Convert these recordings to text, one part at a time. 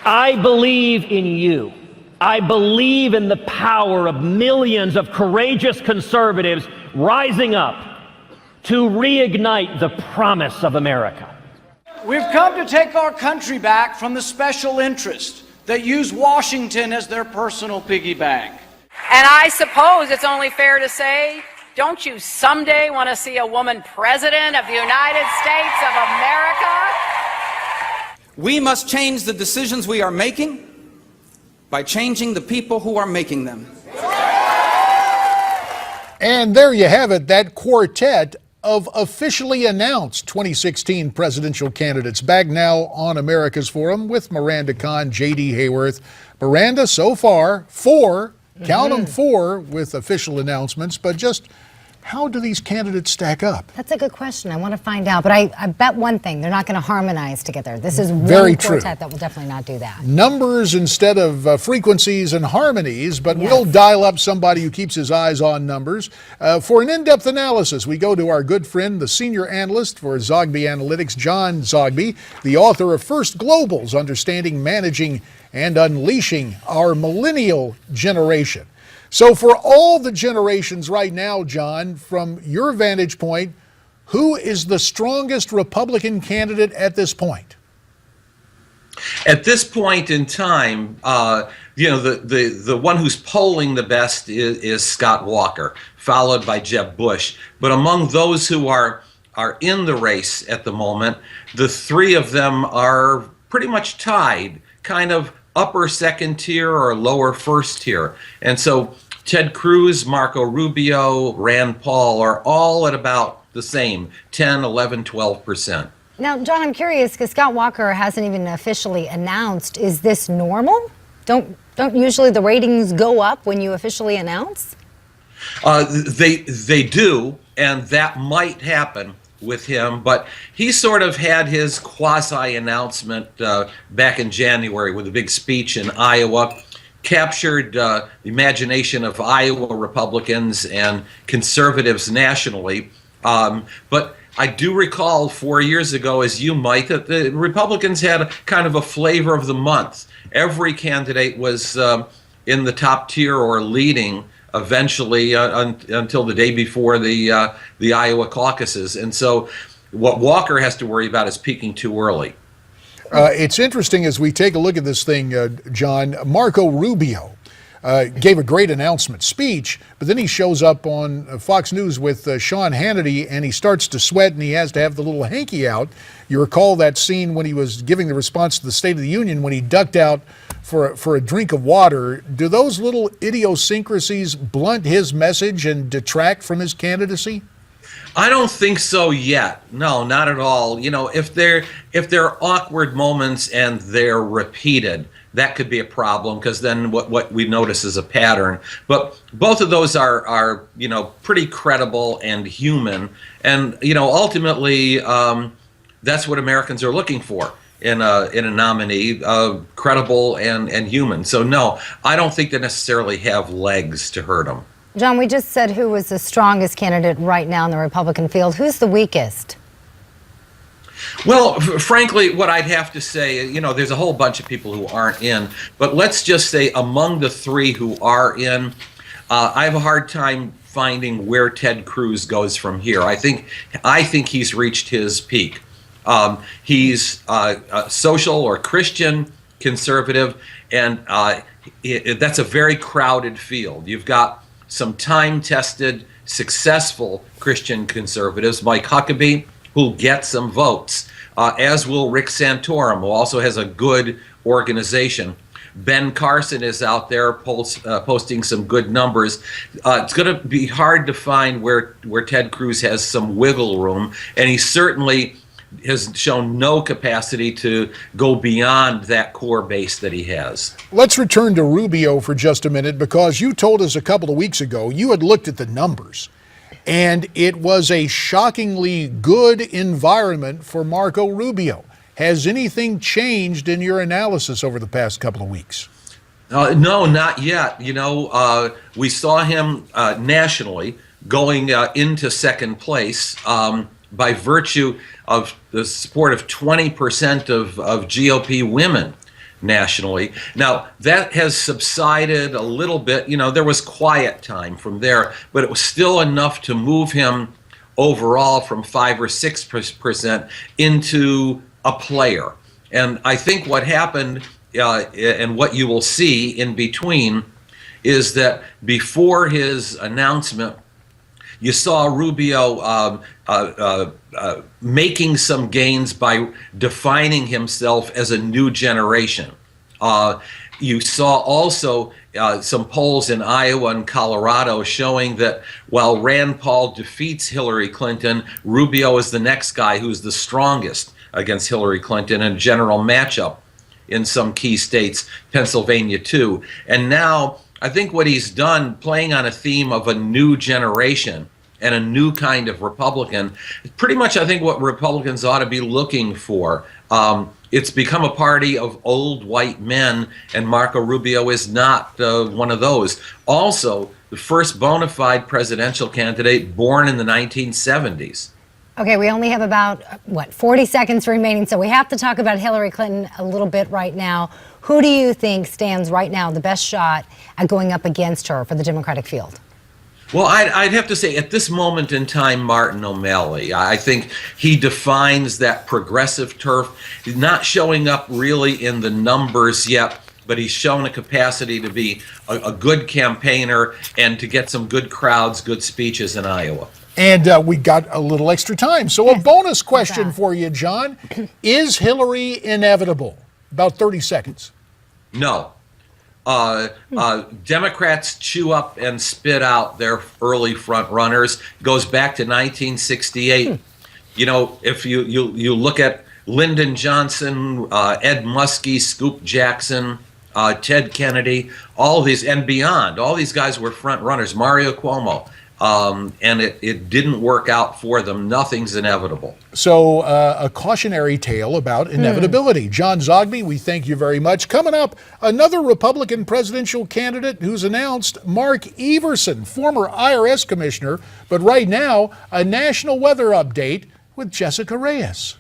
I believe in you. I believe in the power of millions of courageous conservatives rising up to reignite the promise of America. We've come to take our country back from the special interests that use Washington as their personal piggy bank. And I suppose it's only fair to say, don't you someday want to see a woman president of the United States of America? We must change the decisions we are making by changing the people who are making them. And there you have it, that quartet of officially announced 2016 presidential candidates back now on America's Forum with Miranda Kahn, J.D. Hayworth. Miranda, so far, four, count them, four with official announcements, but just how do these candidates stack up? That's a good question. I want to find out. But I bet one thing, they're not going to harmonize together. This is Very one true. quartet that will definitely not do that. Numbers instead of frequencies and harmonies, but Yes. we'll dial up somebody who keeps his eyes on numbers. For an in-depth analysis, we go to our good friend, the senior analyst for Zogby Analytics, John Zogby, the author of First Global's Understanding, Managing, and Unleashing Our Millennial Generation. So for all the generations right now, John, from your vantage point, who is the strongest Republican candidate at this point? At this point in time, the one who's polling the best is Scott Walker, followed by Jeb Bush. But among those who are in the race at the moment, the three of them are pretty much tied, kind of upper second tier or lower first tier. And so Ted Cruz, Marco Rubio, Rand Paul are all at about the same, 10, 11, 12%. Now, John, I'm curious, because Scott Walker hasn't even officially announced. Is this normal? Don't usually the ratings go up when you officially announce? They do, and that might happen with him, but he sort of had his quasi-announcement back in January with a big speech in Iowa, captured the imagination of Iowa Republicans and conservatives nationally. But I do recall 4 years ago, as you might, that the Republicans had kind of a flavor of the month. Every candidate was in the top tier or leading eventually until the day before the Iowa caucuses. And so what Walker has to worry about is peaking too early. It's interesting as we take a look at this thing, John. Marco Rubio gave a great announcement speech, but then he shows up on Fox News with Sean Hannity, and he starts to sweat, and he has to have the little hanky out. You recall that scene when he was giving the response to the State of the Union when he ducked out for a drink of water. Do those little idiosyncrasies blunt his message and detract from his candidacy? I don't think so yet. No, not at all. You know, if they're awkward moments and they're repeated, that could be a problem, because then what we notice is a pattern. But both of those are pretty credible and human, and ultimately that's what Americans are looking for in a nominee, credible and human. So no, I don't think they necessarily have legs to hurt them. John, we just said who was the strongest candidate right now in the Republican field. Who's the weakest? Well, frankly, what I'd have to say, there's a whole bunch of people who aren't in, but let's just say among the three who are in, I have a hard time finding where Ted Cruz goes from here. I think he's reached his peak. He's a social or Christian conservative, and that's a very crowded field. You've got some time-tested, successful Christian conservatives, Mike Huckabee, who'll get some votes, as will Rick Santorum, who also has a good organization. Ben Carson is out there posting some good numbers. It's going to be hard to find where Ted Cruz has some wiggle room, and he certainly has shown no capacity to go beyond that core base that he has. Let's return to Rubio for just a minute, because you told us a couple of weeks ago you had looked at the numbers, and it was a shockingly good environment for Marco Rubio. Has anything changed in your analysis over the past couple of weeks? No, not yet. We saw him nationally going into second place by virtue of the support of 20% of GOP women. nationally. Now, that has subsided a little bit. You know, there was quiet time from there, but it was still enough to move him overall from 5 or 6% into a player. And I think what happened and what you will see in between is that before his announcement, you saw Rubio making some gains by defining himself as a new generation. You saw also some polls in Iowa and Colorado showing that while Rand Paul defeats Hillary Clinton, Rubio is the next guy who's the strongest against Hillary Clinton in a general matchup in some key states, Pennsylvania too. And now I think what he's done, playing on a theme of a new generation and a new kind of Republican, pretty much I think what Republicans ought to be looking for. It's become a party of old white men, and Marco Rubio is not one of those. Also, the first bona fide presidential candidate born in the 1970s. Okay, we only have about, 40 seconds remaining, so we have to talk about Hillary Clinton a little bit right now. Who do you think stands right now the best shot at going up against her for the Democratic field? Well, I'd have to say at this moment in time, Martin O'Malley. I think he defines that progressive turf. He's not showing up really in the numbers yet, but he's shown a capacity to be a good campaigner and to get some good crowds, good speeches in Iowa. And we got a little extra time. So a bonus question for you, John. Is Hillary inevitable? About 30 seconds. No. Democrats chew up and spit out their early front runners. Goes back to 1968. You know, if you look at Lyndon Johnson, Ed Muskie, Scoop Jackson, Ted Kennedy, all these and beyond, all these guys were front runners. Mario Cuomo. And it didn't work out for them. Nothing's inevitable. So a cautionary tale about inevitability. John Zogby, we thank you very much. Coming up, another Republican presidential candidate who's announced, Mark Everson, former IRS commissioner, but right now, a national weather update with Jessica Reyes.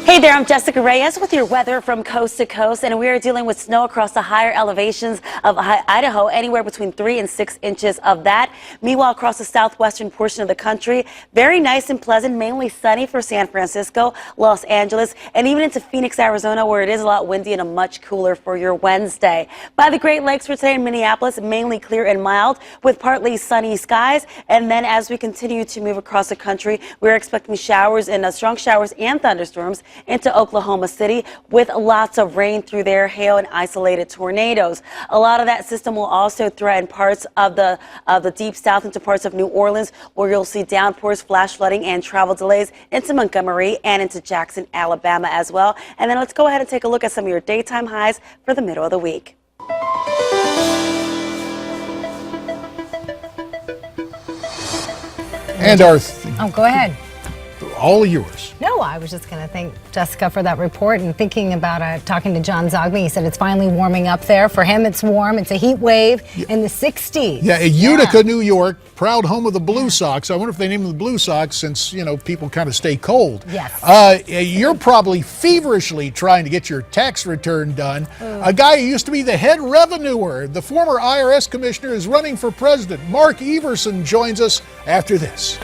Hey there, I'm Jessica Reyes with your weather from coast to coast, and we are dealing with snow across the higher elevations of Idaho, anywhere between 3 and 6 inches of that. Meanwhile, across the southwestern portion of the country, very nice and pleasant, mainly sunny for San Francisco, Los Angeles, and even into Phoenix, Arizona, where it is a lot windy and a much cooler for your Wednesday. By the Great Lakes for today in Minneapolis, mainly clear and mild with partly sunny skies. And then as we continue to move across the country, we're expecting showers and strong showers and thunderstorms into Oklahoma City with lots of rain through there, hail and isolated tornadoes. A lot of that system will also threaten parts of the deep south into parts of New Orleans, where you'll see downpours, flash flooding, and travel delays into Montgomery and into Jackson, Alabama as well. And then let's go ahead and take a look at some of your daytime highs for the middle of the week. And our go ahead. all yours. No, I was just going to thank Jessica for that report and thinking about talking to John Zogby. He said it's finally warming up there. For him, it's warm. It's a heat wave in the 60s. Yeah, Utica, New York, proud home of the Blue Sox. I wonder if they named them the Blue Sox since, you know, people kind of stay cold. Yes. You're probably feverishly trying to get your tax return done. A guy who used to be the head revenuer, the former IRS commissioner, is running for president. Mark Everson joins us after this.